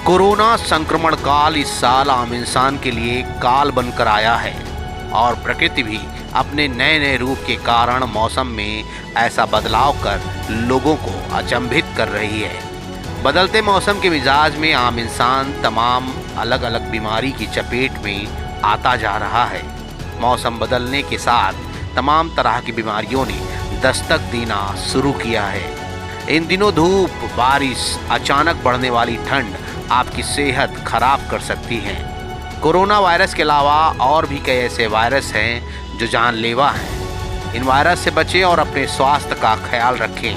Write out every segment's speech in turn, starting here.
Corona संक्रमण काल इस साल आम इंसान के लिए काल बनकर आया है और प्रकृति भी अपने नए नए रूप के कारण मौसम में ऐसा बदलाव कर लोगों को अचंभित कर रही है। बदलते मौसम के मिजाज में आम इंसान तमाम अलग अलग बीमारी की चपेट में आता जा रहा है। मौसम बदलने के साथ तमाम तरह की बीमारियों ने दस्तक देना शुरू किया है। इन दिनों धूप, बारिश, अचानक बढ़ने वाली ठंड आपकी सेहत खराब कर सकती है। कोरोना वायरस के अलावा और भी कई ऐसे वायरस हैं जो जानलेवा हैं। इन वायरस से बचें और अपने स्वास्थ्य का ख्याल रखें।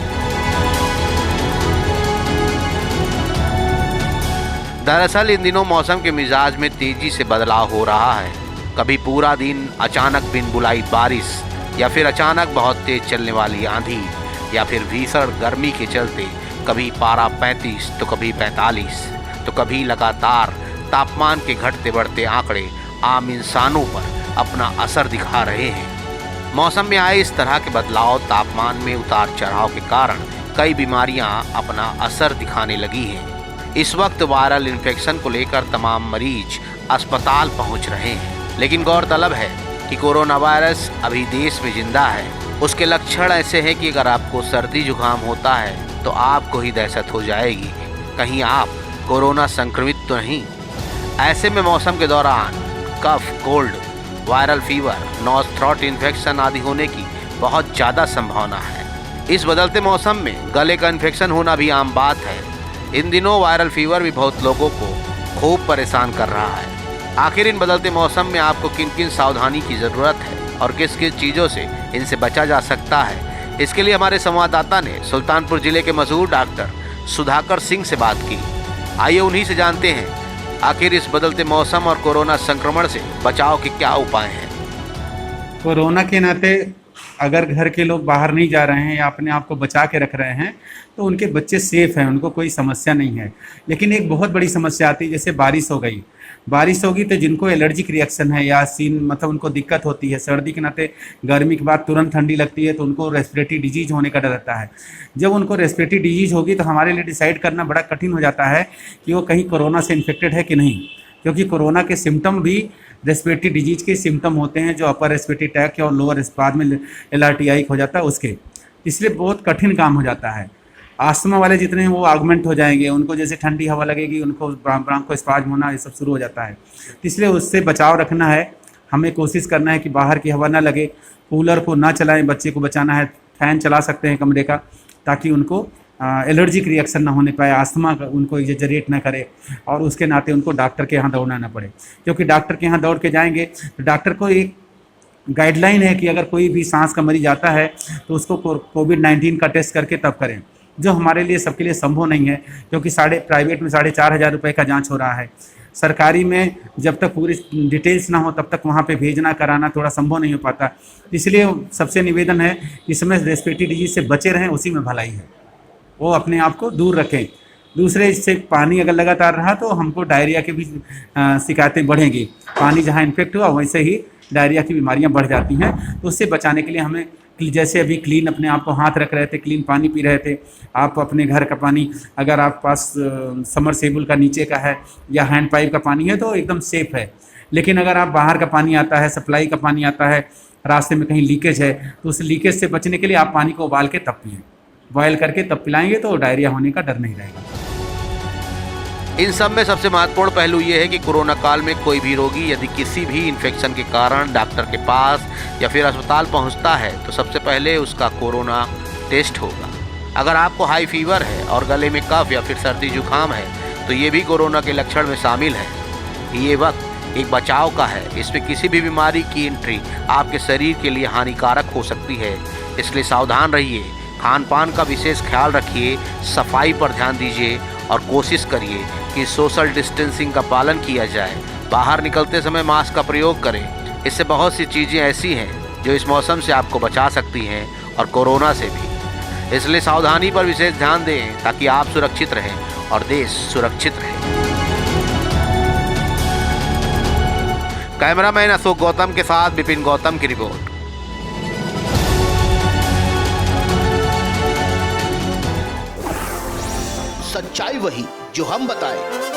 दरअसल इन दिनों मौसम के मिजाज में तेजी से बदलाव हो रहा है। कभी पूरा दिन अचानक बिन बुलाई बारिश, या फिर अचानक बहुत तेज चलने वाली आंधी, या फिर भीषण गर्मी के चलते कभी पारा 35 तो कभी 45 तो कभी लगातार तापमान के घटते बढ़ते आंकड़े आम इंसानों पर अपना असर दिखा रहे हैं। मौसम में आए इस तरह के बदलाव, तापमान में उतार चढ़ाव के कारण कई बीमारियां अपना असर दिखाने लगी हैं। इस वक्त वायरल इन्फेक्शन को लेकर तमाम मरीज अस्पताल पहुंच रहे हैं, लेकिन गौरतलब है कि कोरोना वायरस अभी देश में जिंदा है। उसके लक्षण ऐसे हैं कि अगर आपको सर्दी जुकाम होता है तो आपको ही दहशत हो जाएगी, कहीं आप कोरोना संक्रमित तो नहीं। ऐसे में मौसम के दौरान cough, cold, viral fever, nose throat infection आदि होने की बहुत ज़्यादा संभावना है। इस बदलते मौसम में गले का इन्फेक्शन होना भी आम बात है। इन दिनों वायरल फीवर भी बहुत लोगों को खूब परेशान कर रहा है। आखिर इन बदलते मौसम में आपको किन किन सावधानी की ज़रूरत है और किस किस चीज़ों से इनसे बचा जा सकता है, इसके लिए हमारे संवाददाता ने सुल्तानपुर जिले के मशहूर डॉक्टर सुधाकर सिंह से बात की। आइए उन्हीं से जानते हैं आखिर इस बदलते मौसम और कोरोना संक्रमण से बचाव के क्या उपाय हैं। कोरोना के नाते अगर घर के लोग बाहर नहीं जा रहे हैं या अपने आप को बचा के रख रहे हैं तो उनके बच्चे सेफ हैं, उनको कोई समस्या नहीं है। लेकिन एक बहुत बड़ी समस्या आती है, जैसे बारिश होगी तो जिनको एलर्जिक रिएक्शन है या मतलब उनको दिक्कत होती है, सर्दी के नाते गर्मी के बाद तुरंत ठंडी लगती है तो उनको रेस्पिरेटरी डिजीज होने का डर रहता है। जब उनको रेस्पिरेटरी डिजीज होगी तो हमारे लिए डिसाइड करना बड़ा कठिन हो जाता है कि वो कहीं कोरोना से इन्फेक्टेड है कि नहीं, क्योंकि कोरोना के सिम्टम भी रेस्पिरेटरी डिजीज के सिम्टम होते हैं, जो अपर रेस्पिरेटरी ट्रैक्ट और लोअर बाद में LRTI हो जाता है उसके, इसलिए बहुत कठिन काम हो जाता है। आस्थमा वाले जितने हैं वो आगमेंट हो जाएंगे, उनको जैसे ठंडी हवा लगेगी उनको ब्रांकोस्पाज्म होना, ये सब शुरू हो जाता है। इसलिए उससे बचाव रखना है, हमें कोशिश करना है कि बाहर की हवा ना लगे, कूलर को ना चलाएं, बच्चे को बचाना है, फैन चला सकते हैं कमरे का, ताकि उनको एलर्जिक रिएक्शन ना होने पाए, आस्थमा उनको एग्जैजरेट ना करे, और उसके नाते उनको डॉक्टर के यहाँ दौड़ना ना पड़े। क्योंकि डॉक्टर के यहाँ दौड़ के जाएंगे तो डॉक्टर को एक गाइडलाइन है कि अगर कोई भी सांस का मरीज आता है तो उसको कोविड-19 का टेस्ट करके तब करें, जो हमारे लिए सबके लिए संभव नहीं है, क्योंकि प्राइवेट में 4,500 रुपये का जांच हो रहा है। सरकारी में जब तक पूरी डिटेल्स ना हो तब तक वहाँ पे भेजना कराना थोड़ा संभव नहीं हो पाता। इसलिए सबसे निवेदन है कि इस समय रेस्पिरेटरी डिजीज से बचे रहें, उसी में भलाई है, वो अपने आप को दूर रखें। दूसरे, इससे पानी अगर लगातार रहा तो हमको डायरिया की भी शिकायतें बढ़ेंगी। पानी जहाँ इन्फेक्ट हुआ वैसे ही डायरिया की बीमारियां बढ़ जाती हैं। तो उससे बचाने के लिए हमें, जैसे अभी क्लीन अपने आप को हाथ रख रहे थे, क्लीन पानी पी रहे थे, आप अपने घर का पानी, अगर आप पास समरसेबुल का नीचे का है या हैंड पाइप का पानी है तो एकदम सेफ है। लेकिन अगर आप बाहर का पानी आता है, सप्लाई का पानी आता है, रास्ते में कहीं लीकेज है, तो उस लीकेज से बचने के लिए आप पानी को उबाल के तब पिएँ, बॉयल करके तब पिलाएंगे तो डायरिया होने का डर नहीं रहेगा। इन सब में सबसे महत्वपूर्ण पहलू ये है कि कोरोना काल में कोई भी रोगी यदि किसी भी इन्फेक्शन के कारण डॉक्टर के पास या फिर अस्पताल पहुंचता है तो सबसे पहले उसका कोरोना टेस्ट होगा। अगर आपको हाई फीवर है और गले में कफ या फिर सर्दी जुकाम है तो ये भी कोरोना के लक्षण में शामिल है। ये वक्त एक बचाव का है, इसमें किसी भी बीमारी की एंट्री आपके शरीर के लिए हानिकारक हो सकती है, इसलिए सावधान रहिए। खान पान का विशेष ख्याल रखिए, सफाई पर ध्यान दीजिए और कोशिश करिए कि सोशल डिस्टेंसिंग का पालन किया जाए। बाहर निकलते समय मास्क का प्रयोग करें। इससे बहुत सी चीज़ें ऐसी हैं जो इस मौसम से आपको बचा सकती हैं और कोरोना से भी। इसलिए सावधानी पर विशेष ध्यान दें ताकि आप सुरक्षित रहें और देश सुरक्षित रहे। कैमरामैन अशोक गौतम के साथ विपिन गौतम की रिपोर्ट। सच्चाई वही जो हम बताएं।